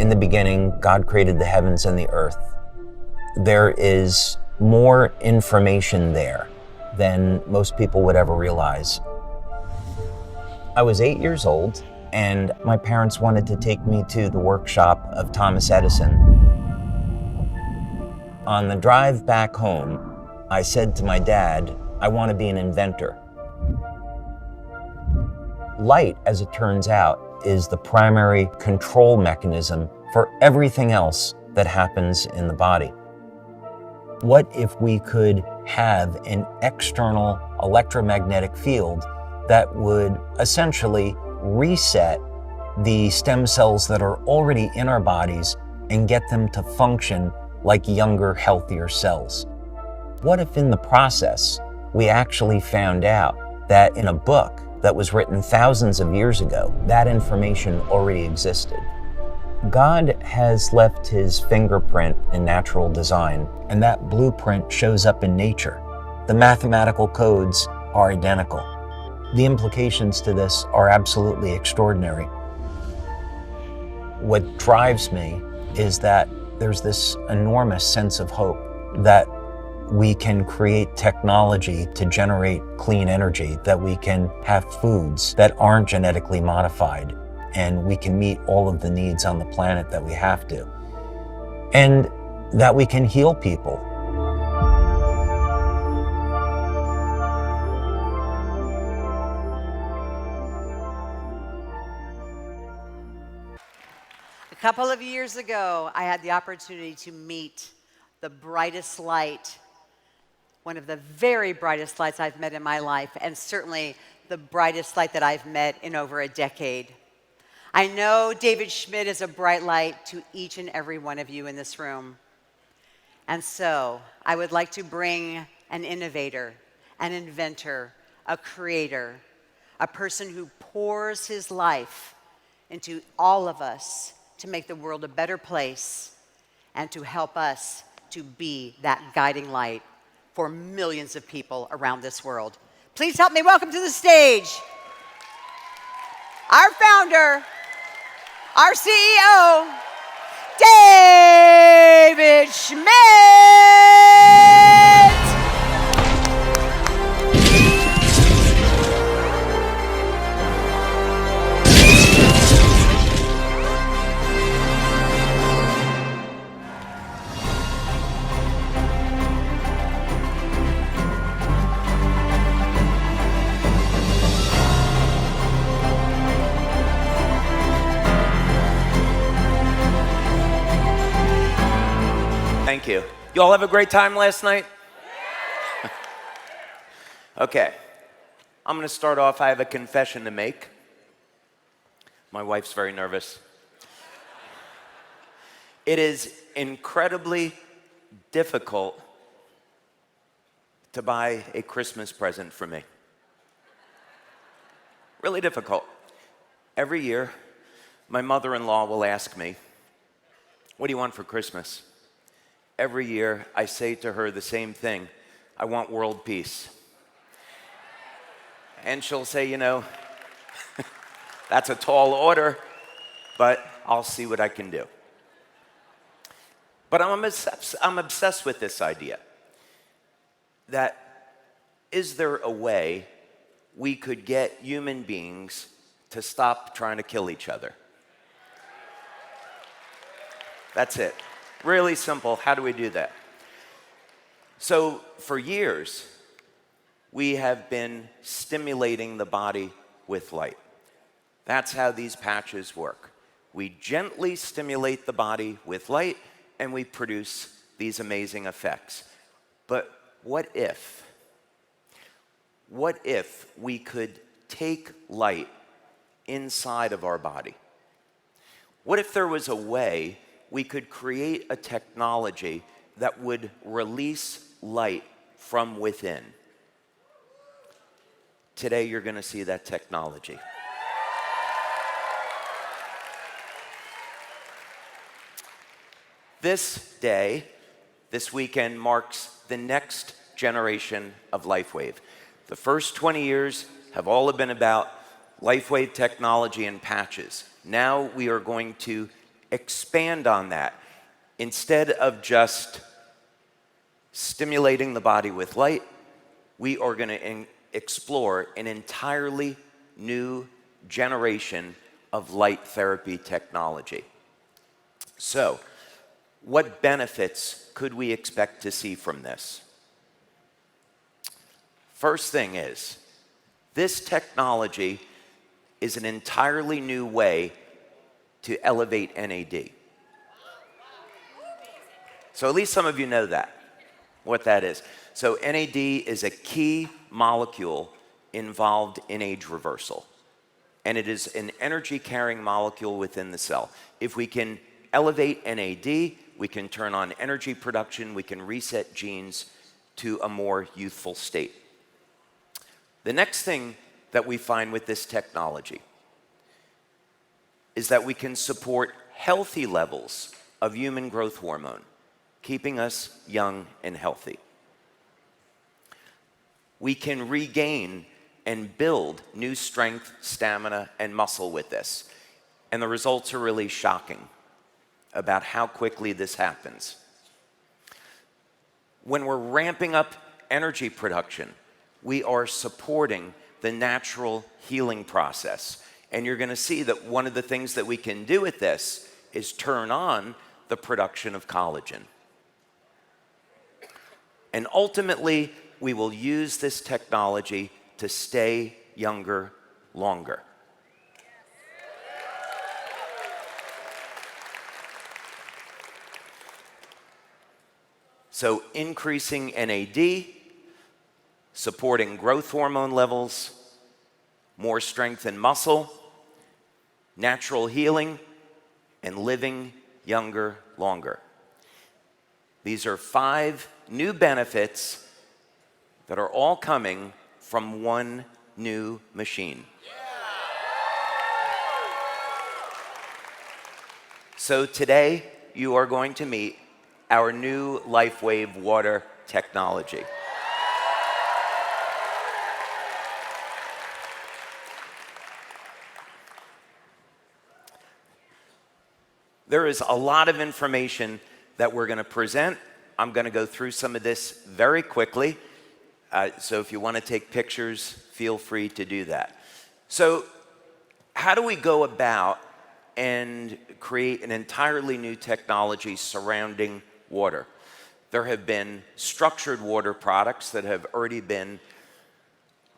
In the beginning, God created the heavens and the earth. There is more information there than most people would ever realize. I was 8 years old, and my parents wanted to take me to the workshop of Thomas Edison. On the drive back home, I said to my dad, I want to be an inventor. Light, as it turns out, is the primary control mechanism for everything else that happens in the body. What if we could have an external electromagnetic field that would essentially reset the stem cells that are already in our bodies and get them to function like younger, healthier cells? What if in the process we actually found out that in a book that was written thousands of years ago, that information already existed? God has left his fingerprint in natural design, and that blueprint shows up in nature. The mathematical codes are identical. The implications to this are absolutely extraordinary. What drives me is that there's this enormous sense of hope that we can create technology to generate clean energy, that we can have foods that aren't genetically modified, and we can meet all of the needs on the planet that we have to, and that we can heal people. A couple of years ago, I had the opportunity to meet the brightest light, one of the very brightest lights I've met in my life, and certainly the brightest light that I've met in over a decade. I know David Schmidt is a bright light to each and every one of you in this room. And so I would like to bring an innovator, an inventor, a creator, a person who pours his life into all of us to make the world a better place and to help us to be that guiding light for millions of people around this world. Please help me welcome to the stage our founder, our CEO, David Schmidt! Thank you. You all have a great time last night? Okay. I'm going to start off. I have a confession to make. My wife's very nervous. It is incredibly difficult to buy a Christmas present for me. Really difficult. Every year, my mother-in-law will ask me, "What do you want for Christmas?" Every year, I say to her the same thing: I want world peace. And she'll say, you know, that's a tall order, but I'll see what I can do. But I'm obsessed with this idea that is there a way we could get human beings to stop trying to kill each other? That's it. Really simple. How do we do that? So for years, we have been stimulating the body with light. That's how these patches work. We gently stimulate the body with light, and we produce these amazing effects. But what if we could take light inside of our body? What if there was a way we could create a technology that would release light from within? Today, you're going to see that technology. This day, this weekend, marks the next generation of LifeWave. The first 20 years have all been about LifeWave technology and patches. Now we are going to expand on that. Instead of just stimulating the body with light, we are going to explore an entirely new generation of light therapy technology. So, what benefits could we expect to see from this? First thing is, this technology is an entirely new way to elevate NAD. So at least some of you know that, what that is. So NAD is a key molecule involved in age reversal. And it is an energy-carrying molecule within the cell. If we can elevate NAD, we can turn on energy production, we can reset genes to a more youthful state. The next thing that we find with this technology is that we can support healthy levels of human growth hormone, keeping us young and healthy. We can regain and build new strength, stamina, and muscle with this. And the results are really shocking about how quickly this happens. When we're ramping up energy production, we are supporting the natural healing process. And you're going to see that one of the things that we can do with this is turn on the production of collagen. And ultimately, we will use this technology to stay younger longer. So increasing NAD, supporting growth hormone levels, more strength and muscle, natural healing, and living younger longer. These are 5 new benefits that are all coming from one new machine. So today, you are going to meet our new LifeWave water technology. There is a lot of information that we're going to present. I'm going to go through some of this very quickly. So if you want to take pictures, feel free to do that. So how do we go about and create an entirely new technology surrounding water? There have been structured water products that have already been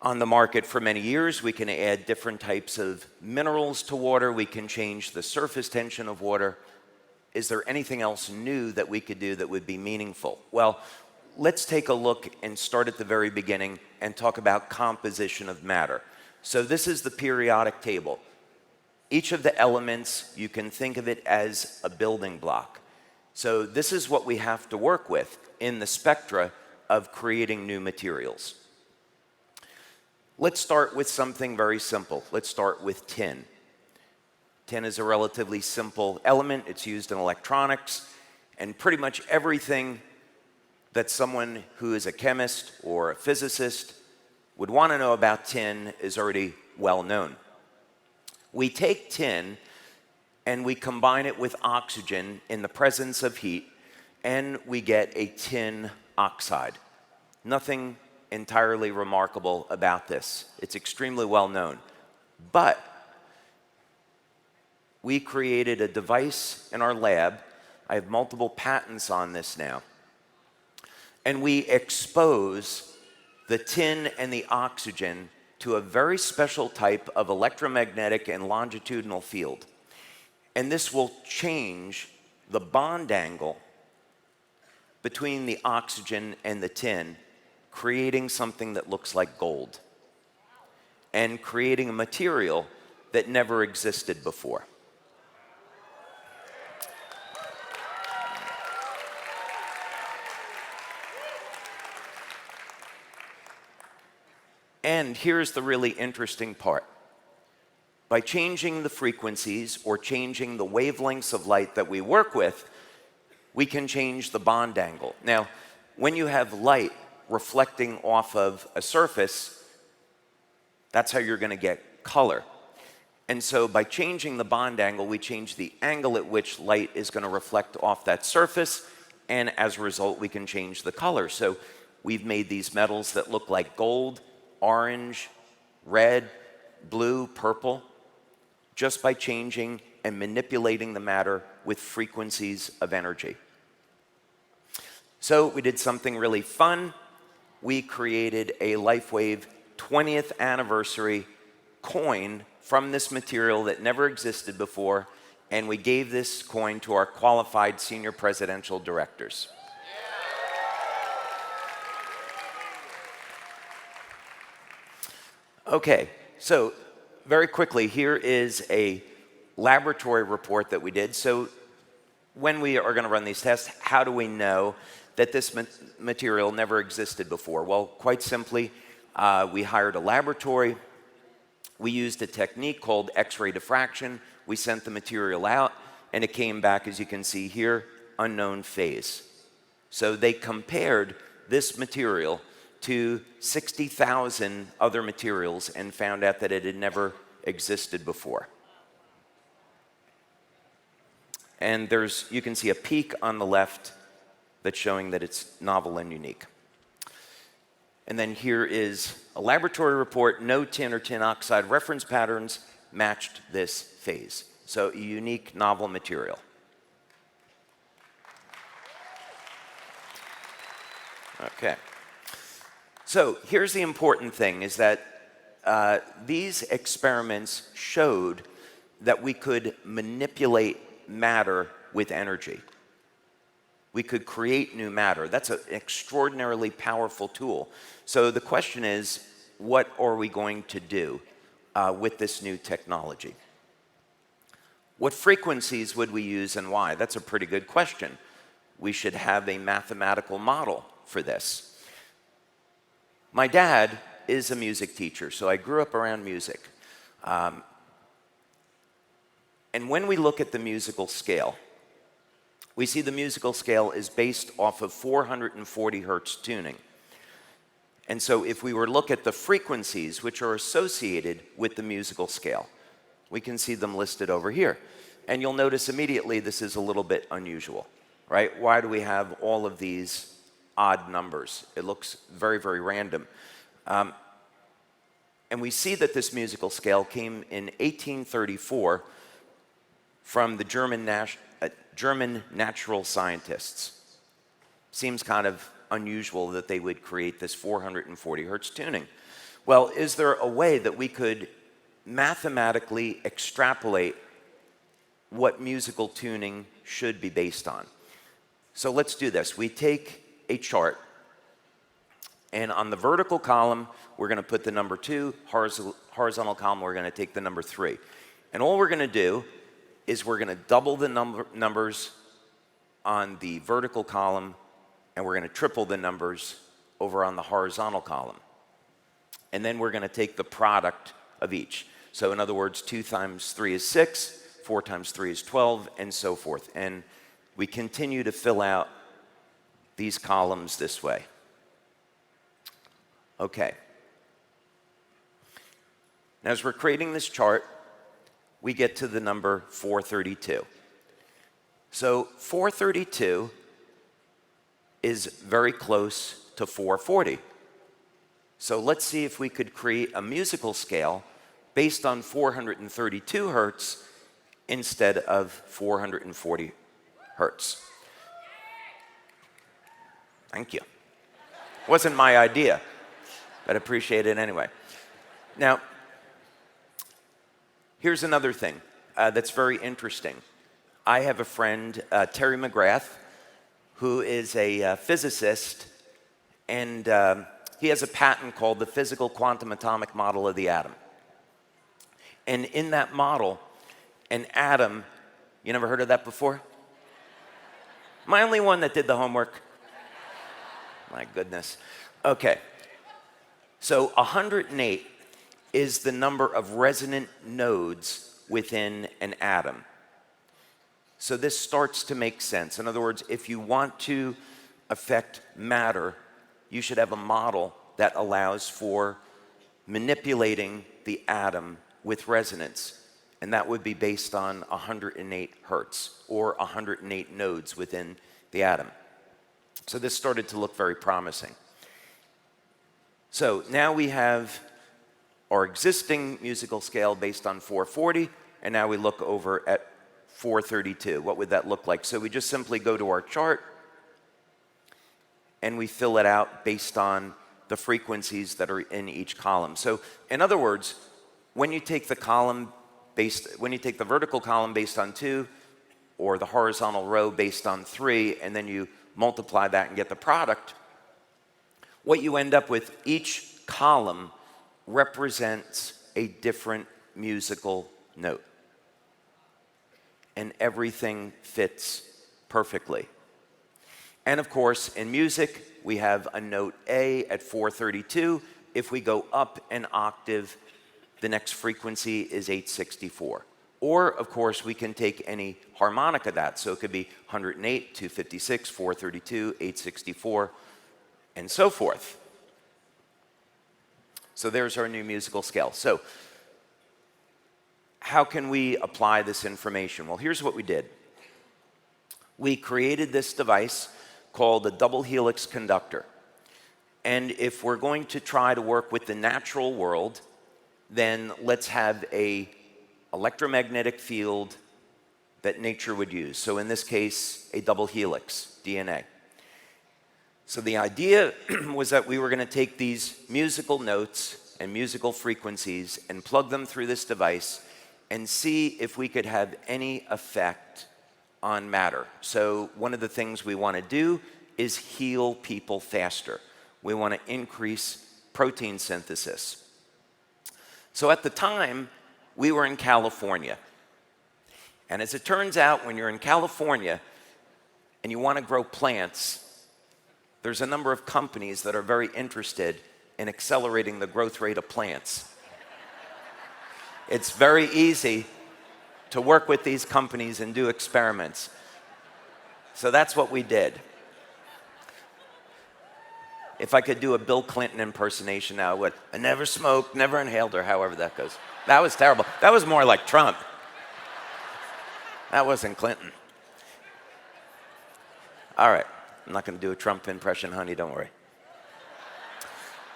on the market for many years. We can add different types of minerals to water. We can change the surface tension of water. Is there anything else new that we could do that would be meaningful? Well, let's take a look and start at the very beginning and talk about composition of matter. So this is the periodic table. Each of the elements, you can think of it as a building block. So this is what we have to work with in the spectra of creating new materials. Let's start with something very simple. Let's start with tin. Tin is a relatively simple element. It's used in electronics, and pretty much everything that someone who is a chemist or a physicist would want to know about tin is already well known. We take tin and we combine it with oxygen in the presence of heat, and we get a tin oxide. Nothing entirely remarkable about this. It's extremely well known. But we created a device in our lab. I have multiple patents on this now. And we expose the tin and the oxygen to a very special type of electromagnetic and longitudinal field. And this will change the bond angle between the oxygen and the tin, creating something that looks like gold, and creating a material that never existed before. And here's the really interesting part. By changing the frequencies or changing the wavelengths of light that we work with, we can change the bond angle. Now, when you have light reflecting off of a surface, that's how you're going to get color. And so by changing the bond angle, we change the angle at which light is going to reflect off that surface, and as a result, we can change the color. So we've made these metals that look like gold, orange, red, blue, purple, just by changing and manipulating the matter with frequencies of energy. So we did something really fun. We created a LifeWave 20th anniversary coin from this material that never existed before, and we gave this coin to our qualified senior presidential directors. Okay, so very quickly, here is a laboratory report that we did. So when we are going to run these tests, how do we know that this material never existed before? Well, quite simply, we hired a laboratory. We used a technique called X-ray diffraction. We sent the material out, and it came back, as you can see here, unknown phase. So they compared this material to 60,000 other materials and found out that it had never existed before. And you can see a peak on the left that's showing that it's novel and unique. And then here is a laboratory report. No tin or tin oxide reference patterns matched this phase. So a unique, novel material. Okay. So here's the important thing, is that these experiments showed that we could manipulate matter with energy. We could create new matter. That's an extraordinarily powerful tool. So the question is, what are we going to do with this new technology? What frequencies would we use and why? That's a pretty good question. We should have a mathematical model for this. My dad is a music teacher, so I grew up around music. And when we look at the musical scale, we see the musical scale is based off of 440 hertz tuning. And so if we were to look at the frequencies which are associated with the musical scale, we can see them listed over here. And you'll notice immediately this is a little bit unusual, right? Why do we have all of these odd numbers? It looks very, very random. And we see that this musical scale came in 1834 from the German natural scientists. Seems kind of unusual that they would create this 440 hertz tuning. Well, is there a way that we could mathematically extrapolate what musical tuning should be based on? So let's do this. We take a chart, and on the vertical column, we're going to put the number 2, horizontal column, we're going to take the number 3. And all we're going to do is we're going to double the numbers on the vertical column, and we're going to triple the numbers over on the horizontal column. And then we're going to take the product of each. So in other words, 2 times 3 is 6, 4 times 3 is 12, and so forth. And we continue to fill out these columns this way. Okay. Now, as we're creating this chart, we get to the number 432. So 432 is very close to 440. So let's see if we could create a musical scale based on 432 hertz instead of 440 hertz. Thank you. Wasn't my idea, but I appreciate it anyway. Now, here's another thing that's very interesting. I have a friend, Terry McGrath, who is a physicist, and he has a patent called the Physical Quantum Atomic Model of the Atom. And in that model, an atom, you never heard of that before? Am I the only one that did the homework? My goodness. Okay. So 108 is the number of resonant nodes within an atom. So this starts to make sense. In other words, if you want to affect matter, you should have a model that allows for manipulating the atom with resonance. and that would be based on 108 hertz, or 108 nodes within the atom. So this started to look very promising. So now we have our existing musical scale based on 440, and now we look over at 432. What would that look like? So we just simply go to our chart, and we fill it out based on the frequencies that are in each column. So in other words, when you take the vertical column based on 2, or the horizontal row based on 3, and then you multiply that and get the product, what you end up with, each column represents a different musical note. And everything fits perfectly. And of course, in music, we have a note A at 432. If we go up an octave, the next frequency is 864. Or, of course, we can take any harmonic of that. So it could be 108, 256, 432, 864, and so forth. So there's our new musical scale. So how can we apply this information? Well, here's what we did. We created this device called a double helix conductor. And if we're going to try to work with the natural world, then let's have an electromagnetic field that nature would use. So in this case, a double helix, DNA. So the idea was that we were going to take these musical notes and musical frequencies and plug them through this device and see if we could have any effect on matter. So one of the things we want to do is heal people faster. We want to increase protein synthesis. So at the time, we were in California. And as it turns out, when you're in California and you want to grow plants, there's a number of companies that are very interested in accelerating the growth rate of plants. It's very easy to work with these companies and do experiments. So that's what we did. If I could do a Bill Clinton impersonation now, I would. I never smoked, never inhaled, or however that goes. That was terrible. That was more like Trump. That wasn't Clinton. All right. I'm not going to do a Trump impression, honey, don't worry.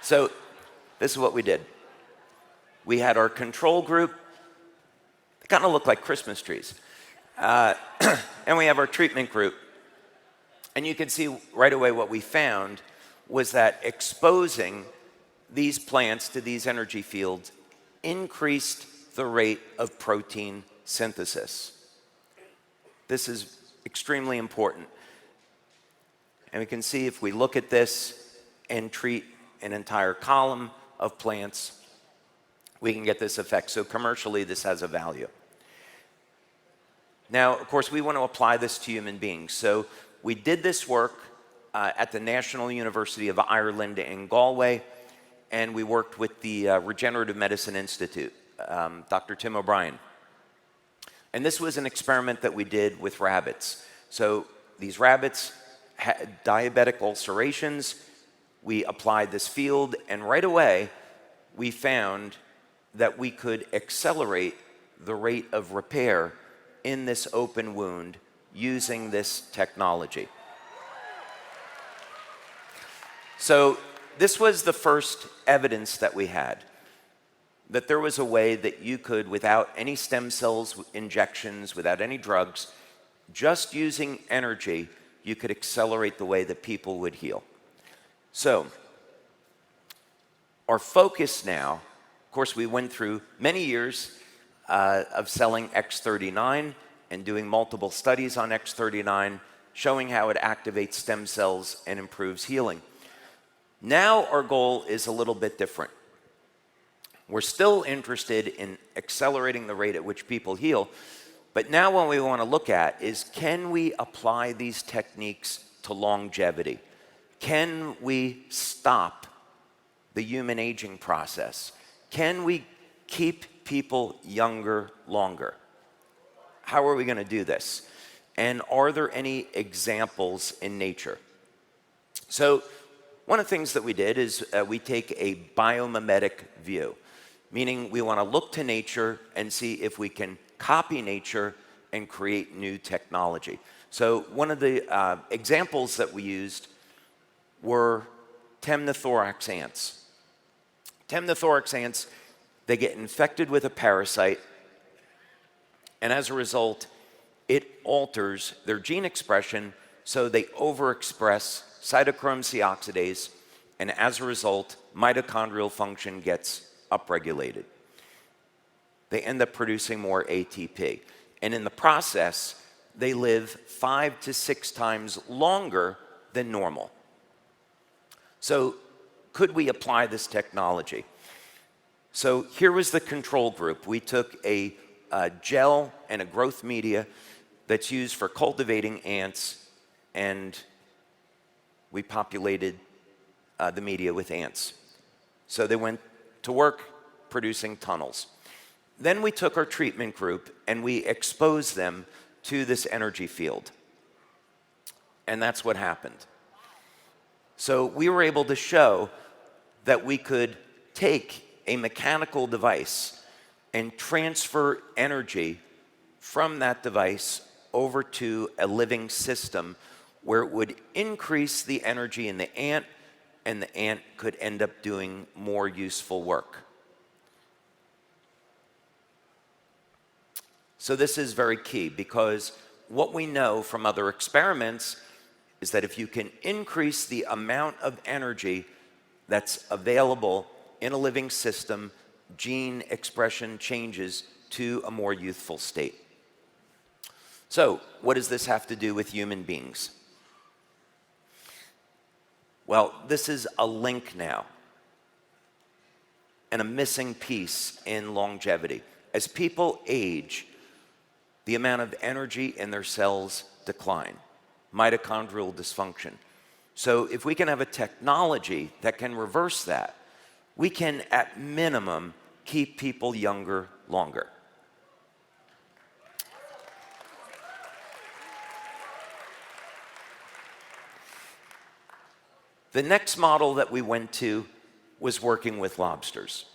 So this is what we did. We had our control group. They kind of look like Christmas trees. And we have our treatment group. And you can see right away what we found was that exposing these plants to these energy fields increased the rate of protein synthesis. This is extremely important. And we can see if we look at this and treat an entire column of plants, we can get this effect. So commercially, this has a value. Now, of course, we want to apply this to human beings. So we did this work at the National University of Ireland in Galway, and we worked with the Regenerative Medicine Institute, Dr. Tim O'Brien. And this was an experiment that we did with rabbits. So these rabbits had diabetic ulcerations. We applied this field, and right away, we found that we could accelerate the rate of repair in this open wound using this technology. So this was the first evidence that we had, that there was a way that you could, without any stem cells injections, without any drugs, just using energy, you could accelerate the way that people would heal. So our focus now, of course, we went through many years of selling X39 and doing multiple studies on X39, showing how it activates stem cells and improves healing. Now our goal is a little bit different. We're still interested in accelerating the rate at which people heal, but now what we want to look at is, can we apply these techniques to longevity? Can we stop the human aging process? Can we keep people younger longer? How are we going to do this? And are there any examples in nature? So one of the things that we did is we take a biomimetic view. meaning we want to look to nature and see if we can copy nature and create new technology. So one of the examples that we used were temnothorax ants. Temnothorax ants, they get infected with a parasite, and as a result, it alters their gene expression, so they overexpress cytochrome C oxidase, and as a result, mitochondrial function gets upregulated. They end up producing more ATP. And in the process, they live 5 to 6 times longer than normal. So could we apply this technology? So here was the control group. We took a gel and a growth media that's used for cultivating ants, and we populated the media with ants. So they went to work producing tunnels. Then we took our treatment group and we exposed them to this energy field. And that's what happened. So we were able to show that we could take a mechanical device and transfer energy from that device over to a living system where it would increase the energy in the ant, and the ant could end up doing more useful work. So this is very key, because what we know from other experiments is that if you can increase the amount of energy that's available in a living system, gene expression changes to a more youthful state. So what does this have to do with human beings? Well, this is a link now and a missing piece in longevity. As people age, the amount of energy in their cells decline, mitochondrial dysfunction. So if we can have a technology that can reverse that, we can, at minimum, keep people younger longer. The next model that we went to was working with lobsters.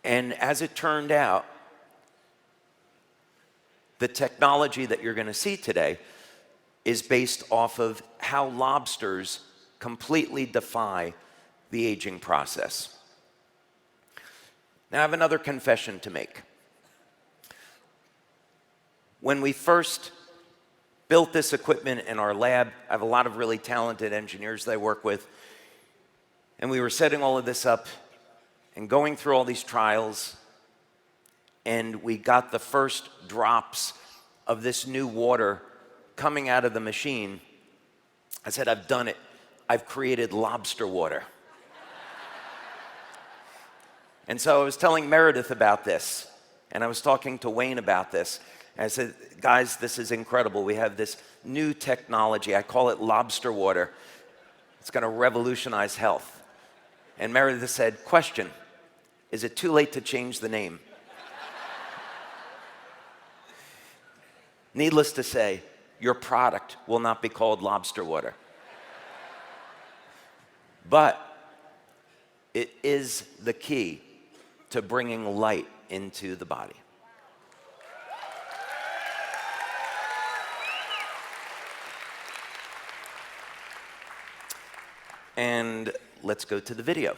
And as it turned out, the technology that you're going to see today is based off of how lobsters completely defy the aging process. Now, I have another confession to make. When we first built this equipment in our lab, I have a lot of really talented engineers that I work with, and we were setting all of this up and going through all these trials, and we got the first drops of this new water coming out of the machine. I said, I've done it. I've created lobster water. And so I was telling Meredith about this, and I was talking to Wayne about this. And I said, guys, this is incredible. We have this new technology. I call it lobster water. It's going to revolutionize health. And Meredith said, question, is it too late to change the name? Needless to say, your product will not be called lobster water. But it is the key to bringing light into the body. And let's go to the video.